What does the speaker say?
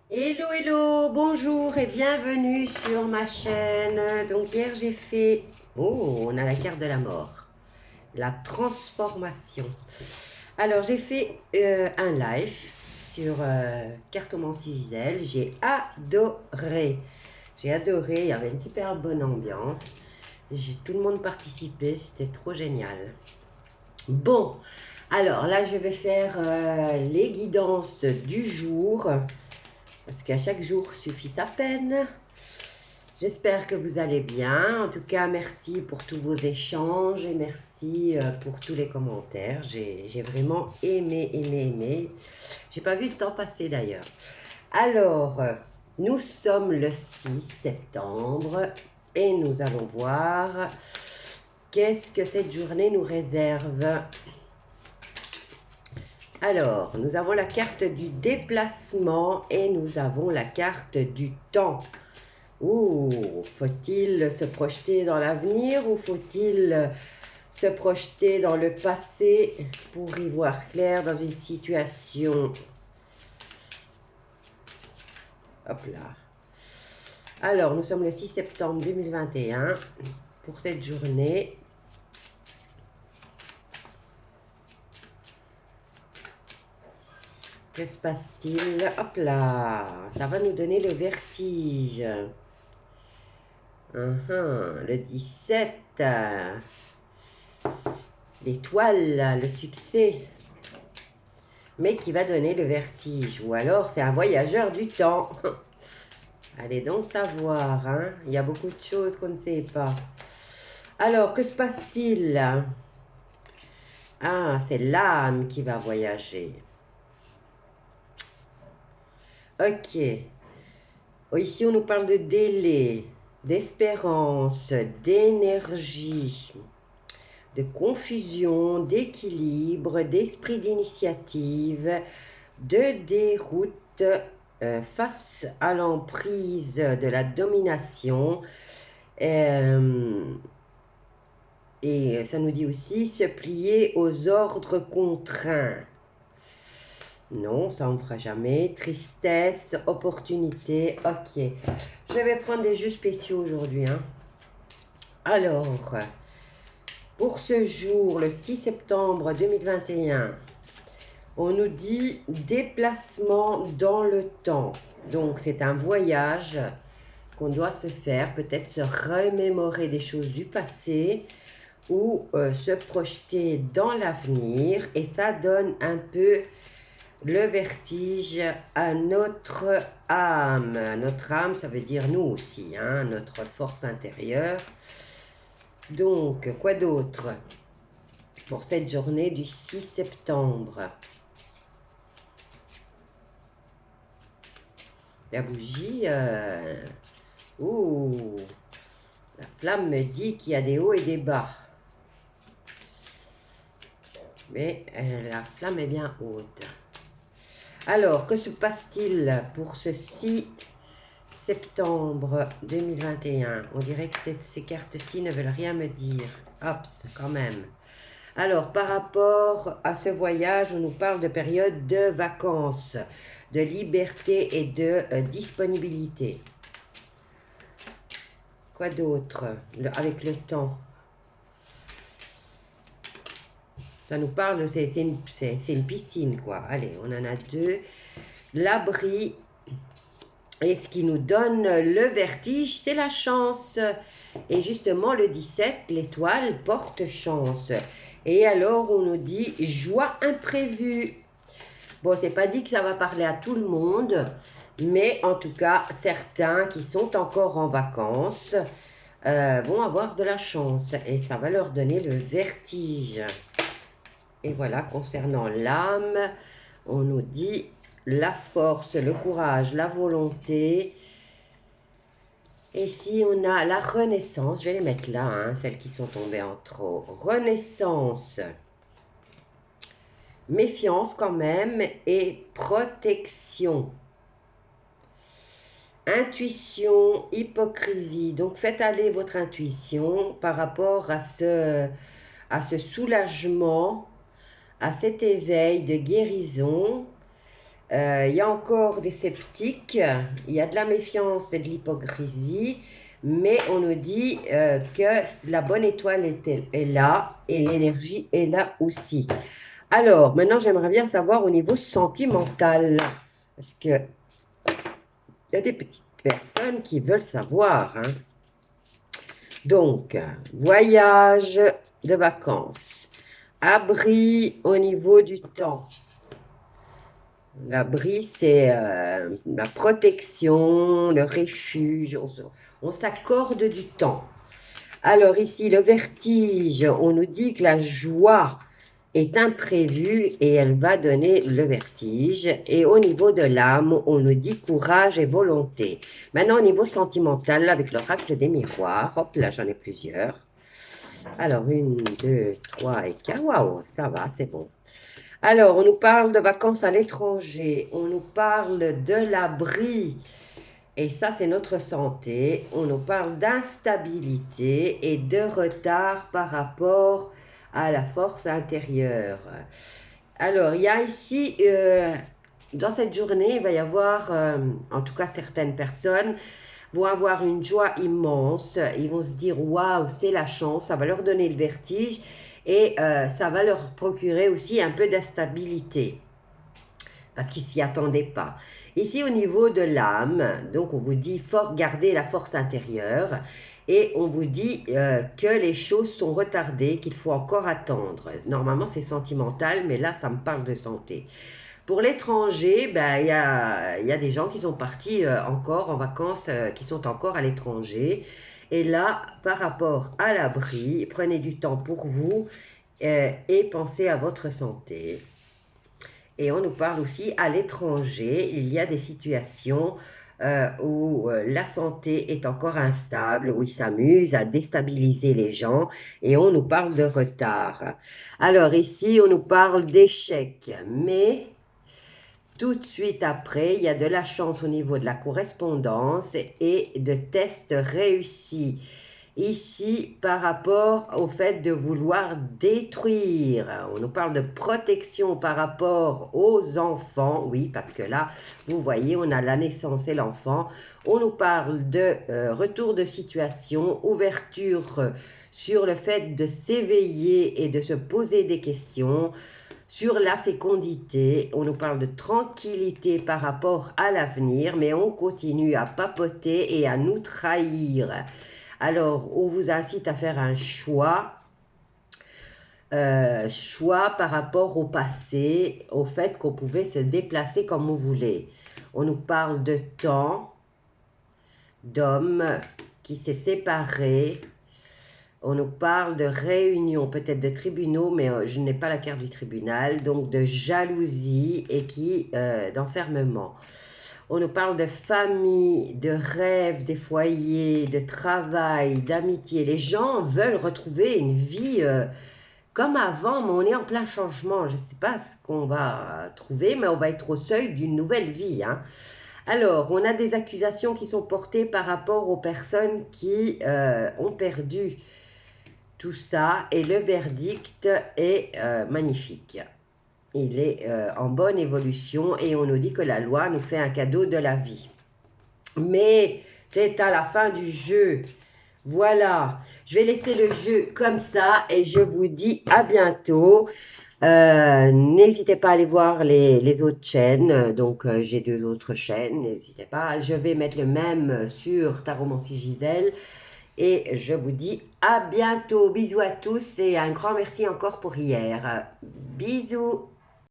Hello, hello, bonjour et bienvenue sur ma chaîne. Donc hier j'ai fait... Oh, on a la carte de la mort. La transformation. Alors j'ai fait un live sur cartomancie visuelle. J'ai adoré. J'ai adoré, il y avait une super bonne ambiance. Tout le monde participait, c'était trop génial. Bon, alors là je vais faire les guidances du jour. Parce qu'à chaque jour suffit sa peine. J'espère que vous allez bien. En tout cas, merci pour tous vos échanges et merci pour tous les commentaires. J'ai vraiment aimé. J'ai pas vu le temps passer d'ailleurs. Alors, nous sommes le 6 septembre et nous allons voir qu'est-ce que cette journée nous réserve. Alors, nous avons la carte du déplacement et nous avons la carte du temps. Faut-il se projeter dans l'avenir ou faut-il se projeter dans le passé pour y voir clair dans une situation? Hop là. Alors, nous sommes le 6 septembre 2021 pour cette journée. Que se passe-t-il? Hop là, ça va nous donner le vertige. Le 17, l'étoile, le succès, mais qui va donner le vertige. Ou alors c'est un voyageur du temps. Allez donc savoir, hein? Il y a beaucoup de choses qu'on ne sait pas. Alors, que se passe-t-il? Ah, c'est l'âme qui va voyager. Ok. Ici, on nous parle de délai, d'espérance, d'énergie, de confusion, d'équilibre, d'esprit d'initiative, de déroute face à l'emprise de la domination. Et ça nous dit aussi se plier aux ordres contraints. Non, ça on ne fera jamais. Tristesse, opportunité, ok. Je vais prendre des jeux spéciaux aujourd'hui. Hein. Alors, pour ce jour, le 6 septembre 2021, on nous dit déplacement dans le temps. Donc, c'est un voyage qu'on doit se faire, peut-être se remémorer des choses du passé ou se projeter dans l'avenir. Et ça donne un peu le vertige à notre âme. Notre âme, ça veut dire nous aussi, hein, notre force intérieure. Donc, quoi d'autre pour cette journée du 6 septembre? La bougie, la flamme me dit qu'il y a des hauts et des bas. Mais la flamme est bien haute. Alors, que se passe-t-il pour ce 6 septembre 2021? On dirait que ces cartes-ci ne veulent rien me dire. Hop, quand même. Alors, par rapport à ce voyage, on nous parle de période de vacances, de liberté et de disponibilité. Quoi d'autre avec le temps? Ça nous parle, c'est une piscine, quoi. Allez, on en a deux. L'abri. Et ce qui nous donne le vertige, c'est la chance. Et justement, le 17, l'étoile porte chance. Et alors, on nous dit joie imprévue. Bon, c'est pas dit que ça va parler à tout le monde, mais en tout cas, certains qui sont encore en vacances vont avoir de la chance. Et ça va leur donner le vertige. Et voilà, concernant l'âme, on nous dit la force, le courage, la volonté. Et ici, on a la renaissance. Je vais les mettre là, hein, celles qui sont tombées en trop. Renaissance. Méfiance quand même et protection. Intuition, hypocrisie. Donc, faites aller votre intuition par rapport à ce soulagement, à cet éveil de guérison. Il y a encore des sceptiques, il y a de la méfiance et de l'hypocrisie, mais on nous dit que la bonne étoile est là et l'énergie est là aussi. Alors, maintenant, j'aimerais bien savoir au niveau sentimental, parce que il y a des petites personnes qui veulent savoir, hein. Donc, voyage de vacances, abri au niveau du temps. L'abri, c'est la protection, le refuge, on s'accorde du temps. Alors ici, le vertige, on nous dit que la joie est imprévue et elle va donner le vertige. Et au niveau de l'âme, on nous dit courage et volonté. Maintenant, au niveau sentimental, avec l'oracle des miroirs, hop là, j'en ai plusieurs. Alors, 1, 2, 3 et 4, waouh, ça va, c'est bon. Alors, on nous parle de vacances à l'étranger, on nous parle de l'abri, et ça c'est notre santé, on nous parle d'instabilité et de retard par rapport à la force intérieure. Alors, il y a ici, dans cette journée, il va y avoir, en tout cas certaines personnes vont avoir une joie immense, ils vont se dire waouh, c'est la chance, ça va leur donner le vertige et ça va leur procurer aussi un peu d'instabilité parce qu'ils s'y attendaient pas. Ici au niveau de l'âme, donc on vous dit garder la force intérieure et on vous dit que les choses sont retardées, qu'il faut encore attendre. Normalement c'est sentimental, mais là ça me parle de santé. Pour l'étranger, ben, y a des gens qui sont partis encore en vacances, qui sont encore à l'étranger. Et là, par rapport à l'abri, prenez du temps pour vous et pensez à votre santé. Et on nous parle aussi à l'étranger, il y a des situations où la santé est encore instable, où ils s'amusent à déstabiliser les gens et on nous parle de retard. Alors ici, on nous parle d'échec, mais tout de suite après, il y a de la chance au niveau de la correspondance et de tests réussis. Ici, par rapport au fait de vouloir détruire, on nous parle de protection par rapport aux enfants, oui, parce que là, vous voyez, on a la naissance et l'enfant. On nous parle de retour de situation, ouverture sur le fait de s'éveiller et de se poser des questions. Sur la fécondité, on nous parle de tranquillité par rapport à l'avenir, mais on continue à papoter et à nous trahir. Alors, on vous incite à faire un choix par rapport au passé, au fait qu'on pouvait se déplacer comme on voulait. On nous parle de temps, d'homme qui s'est séparé. On nous parle de réunion, peut-être de tribunaux, mais je n'ai pas la carte du tribunal, donc de jalousie et d'enfermement. On nous parle de famille, de rêve, des foyers, de travail, d'amitié. Les gens veulent retrouver une vie comme avant, mais on est en plein changement. Je ne sais pas ce qu'on va trouver, mais on va être au seuil d'une nouvelle vie, hein. Alors, on a des accusations qui sont portées par rapport aux personnes qui ont perdu tout ça, et le verdict est magnifique. Il est en bonne évolution et on nous dit que la loi nous fait un cadeau de la vie. Mais c'est à la fin du jeu. Voilà, je vais laisser le jeu comme ça et je vous dis à bientôt. N'hésitez pas à aller voir les autres chaînes. Donc, j'ai 2 autres chaînes, n'hésitez pas. Je vais mettre le même sur Taromancie Gisèle. Et je vous dis à bientôt. Bisous à tous et un grand merci encore pour hier. Bisous.